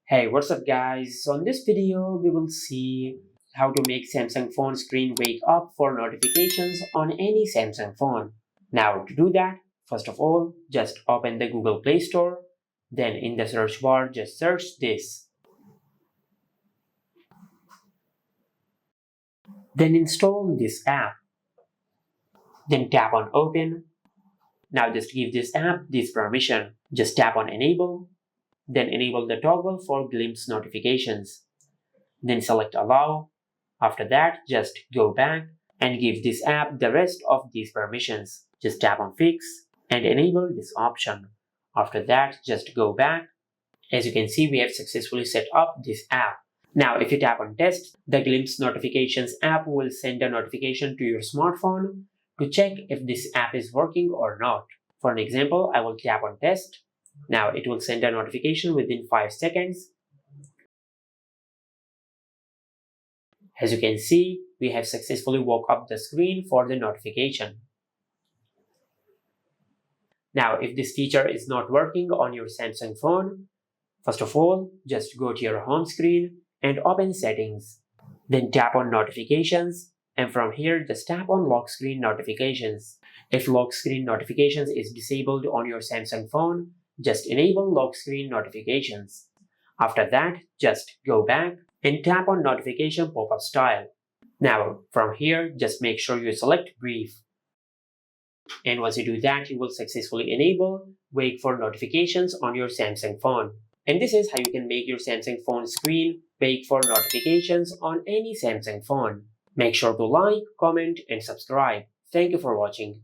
Hey, what's up guys? So in this video, we will see how to make Samsung phone screen wake up for notifications on any Samsung phone. Now to do that, first of all, just open the Google Play Store. Then in the search bar, just search this. Then install this app. Then tap on open. Now just give this app this permission. Just tap on enable. Then enable the toggle for glimpse notifications. Then select allow. After that, just go back and give this app the rest of these permissions. Just tap on fix and enable this option. After that, just go back. As you can see, we have successfully set up this app. Now, if you tap on test, the Glimpse notifications app will send a notification to your smartphone to check if this app is working or not. For an example, I will tap on test. Now it will send a notification within 5 seconds. As you can see, we have successfully woke up the screen for the notification. Now, if this feature is not working on your Samsung phone, first of all, just go to your home screen and open settings. Then tap on notifications, and from here just tap on lock screen notifications. If lock screen notifications is disabled on your Samsung phone, just enable lock screen notifications. After that, just go back and tap on notification pop-up style. Now, from here, just make sure you select brief. And once you do that, you will successfully enable wake for notifications on your Samsung phone. And this is how you can make your Samsung phone screen wake for notifications on any Samsung phone. Make sure to like, comment, and subscribe. Thank you for watching.